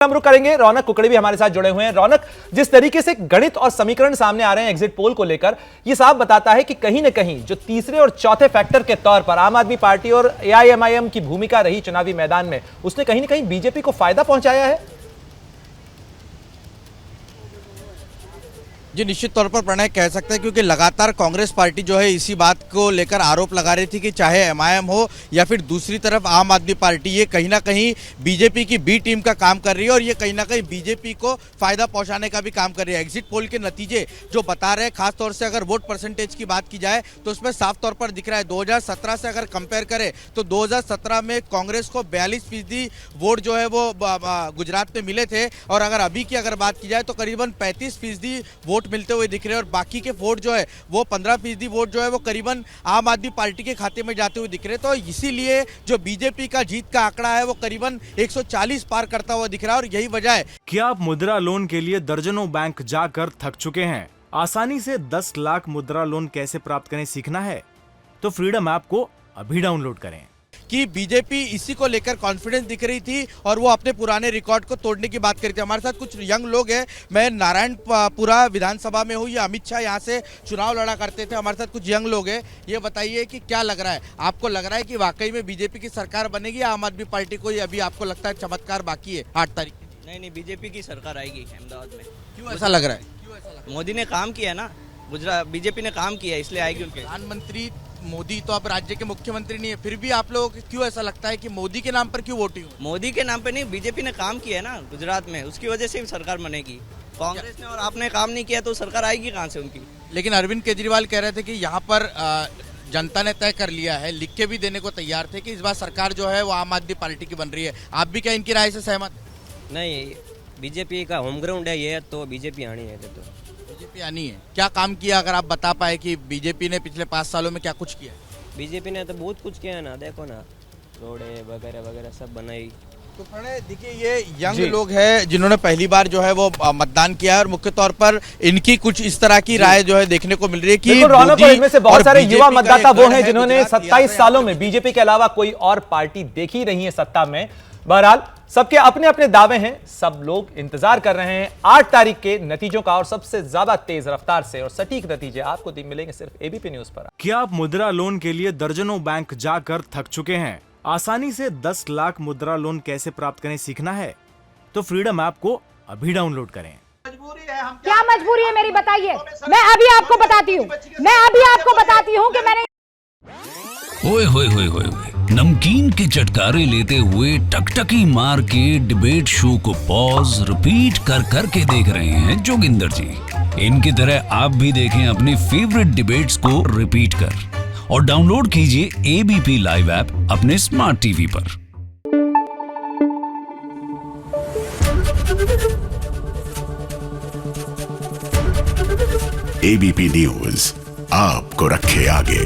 हम रुक करेंगे। रौनक कुकड़ी भी हमारे साथ जुड़े हुए हैं। रौनक, जिस तरीके से गणित और समीकरण सामने आ रहे हैं एग्जिट पोल को लेकर, यह साफ बताता है कि कहीं ना कहीं जो तीसरे और चौथे फैक्टर के तौर पर आम आदमी पार्टी और एआईएमआईएम की भूमिका रही चुनावी मैदान में, उसने कहीं ना कहीं बीजेपी को फायदा पहुंचाया है। जी निश्चित तौर पर प्रणय कह सकते हैं, क्योंकि लगातार कांग्रेस पार्टी जो है इसी बात को लेकर आरोप लगा रही थी कि चाहे एमआईएम हो या फिर दूसरी तरफ आम आदमी पार्टी, ये कहीं ना कहीं बीजेपी की बी टीम का काम कर रही है और ये कहीं ना कहीं बीजेपी को फायदा पहुंचाने का भी काम कर रही है। एग्जिट पोल के नतीजे जो बता रहे हैं, खासतौर से अगर वोट परसेंटेज की बात की जाए तो उसमें साफ तौर पर दिख रहा है 2017 से अगर कंपेयर करें तो 2017 में कांग्रेस को 42% वोट जो है वो गुजरात में मिले थे, और अगर अभी की अगर बात की जाए तो करीबन 35% वोट मिलते हुए दिख रहे हैं और बाकी के वोट जो है वो 15% वोट जो है वो करीबन आम आदमी पार्टी के खाते में जाते हुए दिख रहे हैं। तो इसीलिए जो बीजेपी का जीत का आंकड़ा है वो करीबन 140 पार करता हुआ दिख रहा है और यही वजह है। क्या आप मुद्रा लोन के लिए दर्जनों बैंक जाकर थक चुके हैं? आसानी से 10 लाख मुद्रा लोन कैसे प्राप्त करें सीखना है तो फ्रीडम ऐप को अभी डाउनलोड करें। कि बीजेपी इसी को लेकर कॉन्फिडेंस दिख रही थी और वो अपने पुराने रिकॉर्ड को तोड़ने की बात कर रही थी। हमारे साथ कुछ यंग लोग हैं। मैं नारायणपुरा विधानसभा में हूँ, ये अमित शाह यहाँ से चुनाव लड़ा करते थे। हमारे साथ कुछ यंग लोग हैं। ये बताइए कि क्या लग रहा है आपको, लग रहा है कि वाकई में बीजेपी की सरकार बनेगी या आम आदमी पार्टी को अभी आपको लगता है चमत्कार बाकी है 8 तारीख? नहीं, बीजेपी की सरकार आएगी अहमदाबाद में। क्यों ऐसा लग रहा है? मोदी ने काम किया ना, गुजरात बीजेपी ने काम किया इसलिए आएगी उनके। प्रधानमंत्री मोदी तो अब राज्य के मुख्यमंत्री नहीं है, फिर भी आप लोगों को क्यों ऐसा लगता है कि मोदी के नाम पर क्यों वोटिंग? मोदी के नाम पे नहीं, बीजेपी ने काम किया ना गुजरात में, उसकी वजह से सरकार बनेगी। कांग्रेस ने और आपने काम नहीं किया तो सरकार आएगी कहाँ से उनकी? लेकिन अरविंद केजरीवाल कह रहे थे कि यहाँ पर जनता ने तय कर लिया है, लिख के भी देने को तैयार थे कि इस बार सरकार जो है वो आम आदमी पार्टी की बन रही है। आप भी क्या इनकी राय से सहमत? नहीं, बीजेपी का होम ग्राउंड है ये, तो बीजेपी आनी है। तो बीजेपी आनी है। क्या काम किया, अगर आप बता पाए कि बीजेपी ने पिछले 5 सालों में क्या कुछ किया? बीजेपी ने तो बहुत कुछ किया है ना, देखो ना, रोडें वगैरह वगैरह सब बनाई। तो प्रणय देखिए, ये यंग लोग हैं जिन्होंने पहली बार जो है वो मतदान किया है और मुख्य तौर पर इनकी कुछ इस तरह की राय जो है देखने को मिल रही है कि रौनक, इनमें से बहुत सारे युवा मतदाता वो हैं जिन्होंने 27 सालों में में बीजेपी के अलावा कोई और पार्टी देखी नहीं है सत्ता में। बहरहाल सबके अपने अपने दावे हैं, सब लोग इंतजार कर रहे हैं 8 तारीख के नतीजों का, और सबसे ज्यादा तेज रफ्तार से और सटीक नतीजे आपको मिलेंगे सिर्फ एबीपी न्यूज पर। क्या आप मुद्रा लोन के लिए दर्जनों बैंक जाकर थक चुके हैं? आसानी से 10 लाख मुद्रा लोन कैसे प्राप्त करें सीखना है तो फ्रीडम ऐप को अभी डाउनलोड करें। क्या मजबूरी है मेरी, बताइए। मैं अभी आपको बताती हूँ कि मैंने ओए होए होए होए नमकीन के चटकारे लेते हुए टकटकी मार के डिबेट शो को पॉज रिपीट कर करके देख रहे हैं जोगिंदर जी। इनकी तरह आप भी देखें अपनी फेवरेट डिबेट्स को रिपीट कर और डाउनलोड कीजिए एबीपी लाइव ऐप अपने स्मार्ट टीवी पर। एबीपी न्यूज आपको रखे आगे।